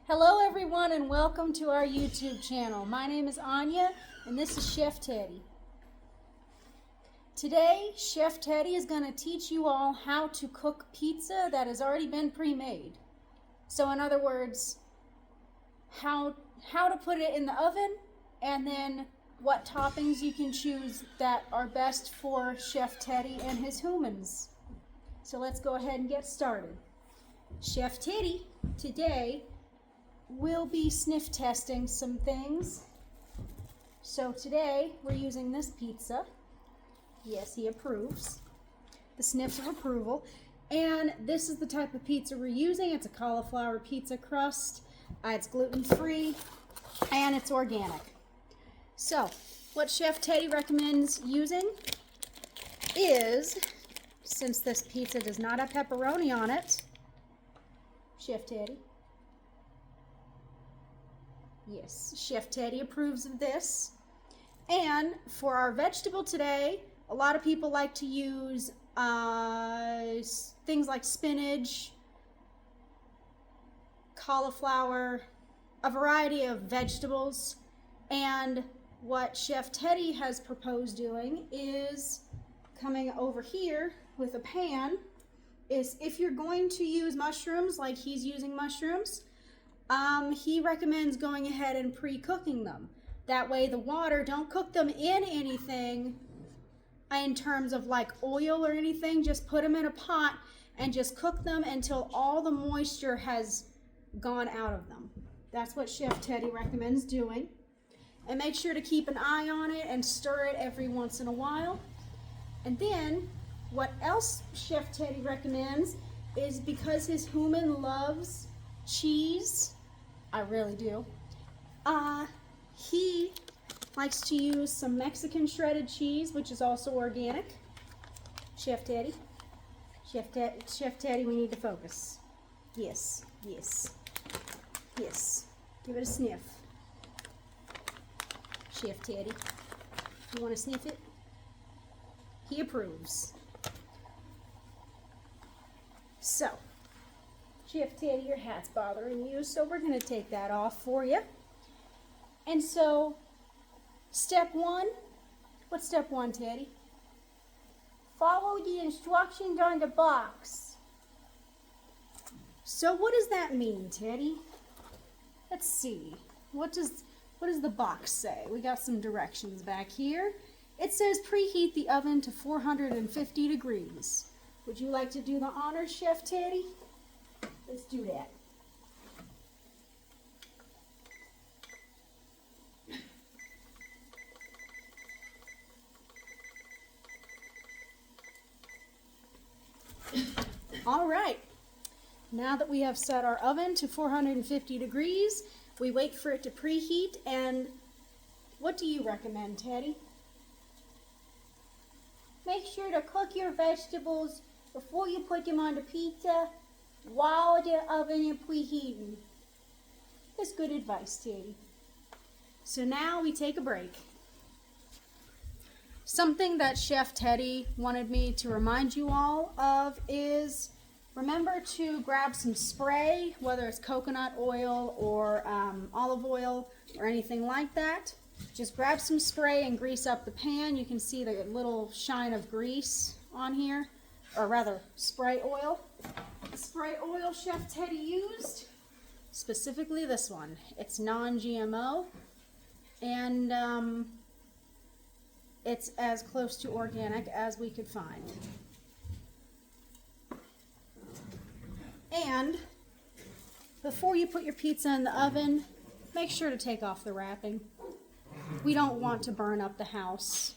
Hello everyone and welcome to our YouTube channel. My name is Anya and this is Chef Teddy. Today, Chef Teddy is going to teach you all how to cook pizza that has already been pre-made. So in other words, how to put it in the oven and then what toppings you can choose that are best for Chef Teddy and his humans. So let's go ahead and get started. Chef Teddy today we'll be sniff testing some things. So today we're using this pizza. Yes, he approves. The sniff of approval. And this is the type of pizza we're using. It's a cauliflower pizza crust. It's gluten-free and it's organic. So what Chef Teddy recommends using is, since this pizza does not have pepperoni on it, Chef Teddy, yes, Chef Teddy approves of this. And for our vegetable today, a lot of people like to use things like spinach, cauliflower, a variety of vegetables. And what Chef Teddy has proposed doing is coming over here with a pan. Is if you're going to use mushrooms like he's using mushrooms, he recommends going ahead and pre-cooking them. That way the water, don't cook them in anything in terms of like oil or anything. Just put them in a pot and just cook them until all the moisture has gone out of them. That's what Chef Teddy recommends doing. And make sure to keep an eye on it and stir it every once in a while. And then what else Chef Teddy recommends is, because his human loves cheese, I really do, he likes to use some Mexican shredded cheese, which is also organic. Chef Teddy, Chef Teddy, we need to focus. Yes, yes, yes. Give it a sniff. Chef Teddy, you want to sniff it? He approves. So, Chef Teddy, your hat's bothering you, so we're going to take that off for you. And so, step one, what's step one, Teddy? Follow the instructions on the box. So what does that mean, Teddy? Let's see. What does the box say? We got some directions back here. It says preheat the oven to 450 degrees. Would you like to do the honors, Chef Teddy? Let's do that. All right. Now that we have set our oven to 450 degrees, we wait for it to preheat. And what do you recommend, Teddy? Make sure to cook your vegetables before you put them on the pizza while the oven is preheating. That's good advice, Teddy. So now we take a break. Something that Chef Teddy wanted me to remind you all of is, remember to grab some spray, whether it's coconut oil or olive oil or anything like that. Just grab some spray and grease up the pan. You can see the little shine of grease on here, or rather spray oil. The spray oil Chef Teddy used, specifically this one. It's non-GMO and it's as close to organic as we could find. And before you put your pizza in the oven, make sure to take off the wrapping. We don't want to burn up the house.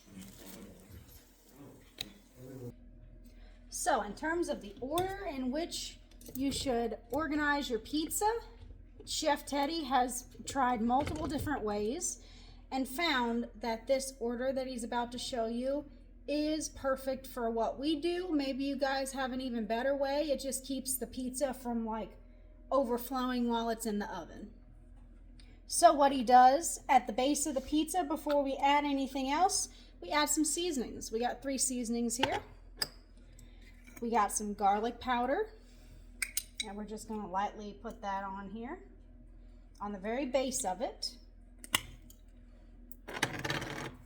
So in terms of the order in which you should organize your pizza, Chef Teddy has tried multiple different ways and found that this order that he's about to show you is perfect for what we do. Maybe you guys have an even better way. It just keeps the pizza from like overflowing while it's in the oven. So what he does at the base of the pizza, before we add anything else, we add some seasonings. We got 3 seasonings here. We got some garlic powder, and we're just going to lightly put that on here. on the very base of it,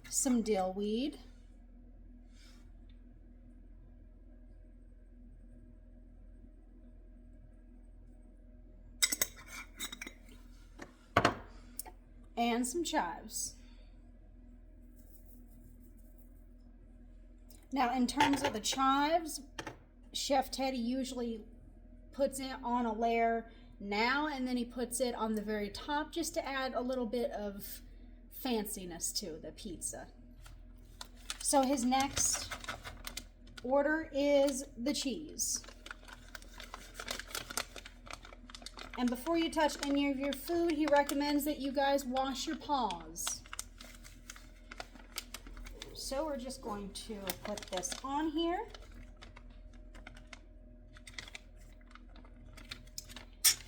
some dill weed, and some chives. Now, in terms of the chives, Chef Teddy usually puts it on a layer now, and then he puts it on the very top just to add a little bit of fanciness to the pizza. So his next order is the cheese. And before you touch any of your food, he recommends that you guys wash your paws. So we're just going to put this on here.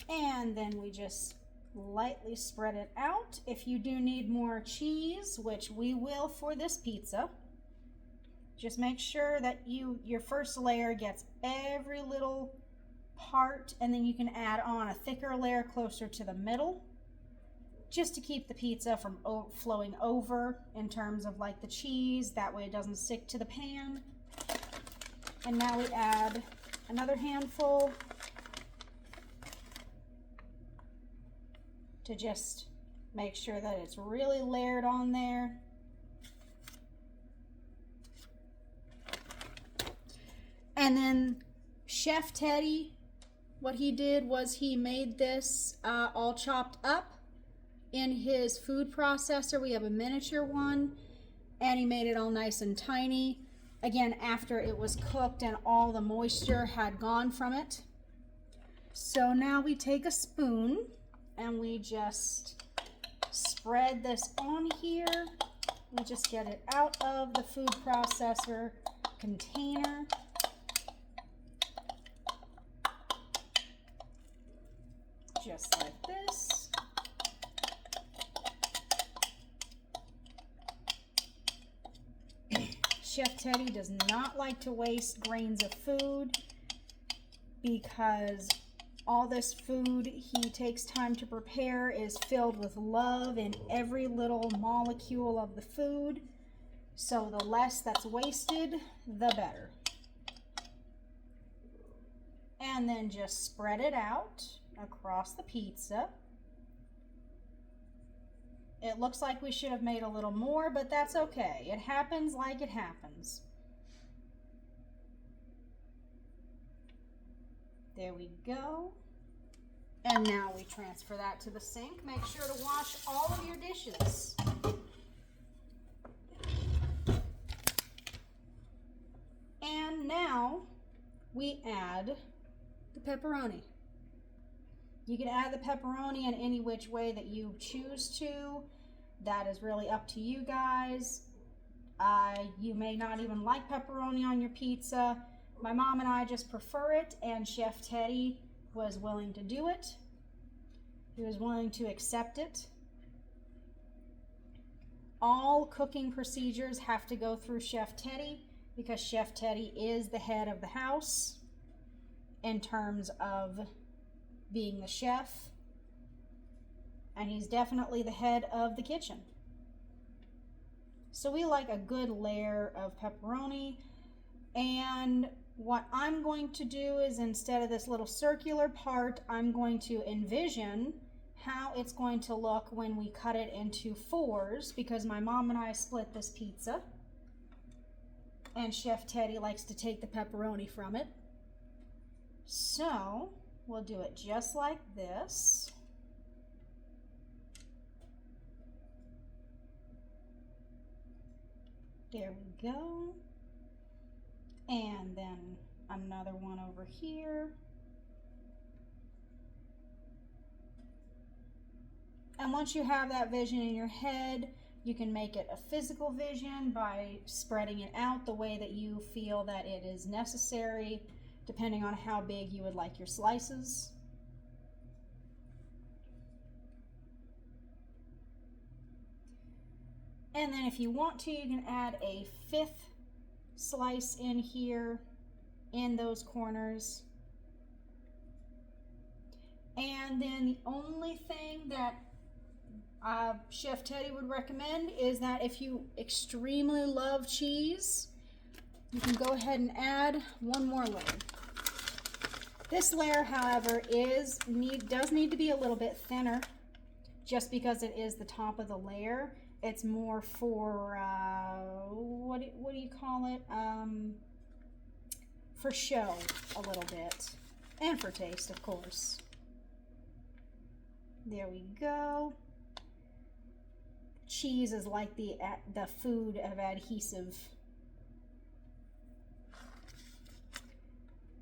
And then we just lightly spread it out. If you do need more cheese, which we will for this pizza, just make sure that your first layer gets every little part, and then you can add on a thicker layer closer to the middle, just to keep the pizza from flowing over in terms of like the cheese. That way it doesn't stick to the pan. And now we add another handful to just make sure that it's really layered on there. And then Chef Teddy, what he did was he made this all chopped up in his food processor. We have a miniature one, and he made it all nice and tiny. Again, after it was cooked and all the moisture had gone from it. So now we take a spoon and we just spread this on here. We just get it out of the food processor container. Just like this. Chef Teddy does not like to waste grains of food because all this food he takes time to prepare is filled with love in every little molecule of the food. So the less that's wasted, the better. And then just spread it out across the pizza. It looks like we should have made a little more, but that's okay. It happens like it happens. There we go. And now we transfer that to the sink. Make sure to wash all of your dishes. And now we add the pepperoni. You can add the pepperoni in any which way that you choose to. That is really up to you guys. You may not even like pepperoni on your pizza. My mom and I just prefer it, and Chef Teddy was willing to do it. He was willing to accept it. All cooking procedures have to go through Chef Teddy because Chef Teddy is the head of the house in terms of being the chef, and he's definitely the head of the kitchen. So we like a good layer of pepperoni, and what I'm going to do is, instead of this little circular part, I'm going to envision how it's going to look when we cut it into fours, because my mom and I split this pizza and Chef Teddy likes to take the pepperoni from it. So we'll do it just like this. There we go. And then another one over here. And once you have that vision in your head, you can make it a physical vision by spreading it out the way that you feel that it is necessary, depending on how big you would like your slices. And then if you want to, you can add a fifth slice in here in those corners. And then the only thing that Chef Teddy would recommend is that if you extremely love cheese, you can go ahead and add one more layer. This layer, however, does need to be a little bit thinner, just because it is the top of the layer. It's more for what do you call it? For show a little bit, and for taste, of course. There we go. Cheese is like the food of adhesive.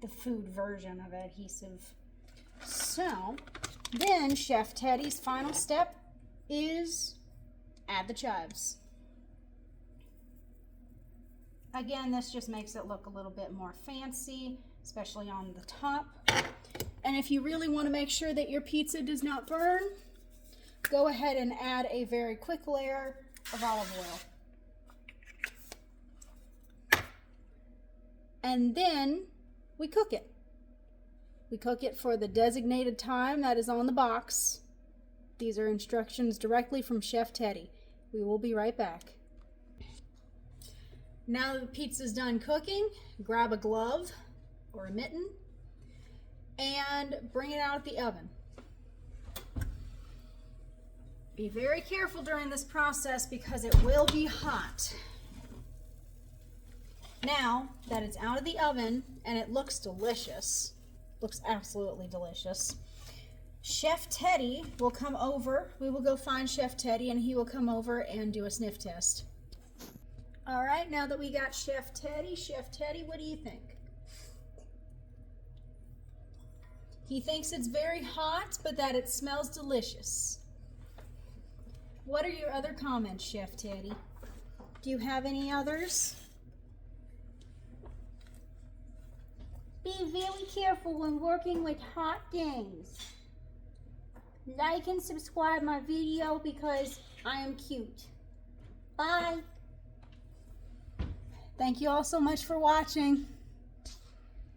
The food version of adhesive. So, then Chef Teddy's final step is add the chives. Again, this just makes it look a little bit more fancy, especially on the top. And if you really want to make sure that your pizza does not burn, go ahead and add a very quick layer of olive oil. And then we cook it. We cook it for the designated time that is on the box. These are instructions directly from Chef Teddy. We will be right back. Now that the pizza's done cooking, grab a glove or a mitten and bring it out of the oven. Be very careful during this process because it will be hot. Now that it's out of the oven and it looks delicious, looks absolutely delicious, Chef Teddy will come over. We will go find Chef Teddy and he will come over and do a sniff test. All right, now that we got Chef Teddy, what do you think? He thinks it's very hot, but that it smells delicious. What are your other comments, Chef Teddy? Do you have any others? Be very careful when working with hot things. Like and subscribe my video because I am cute. Bye. Thank you all so much for watching.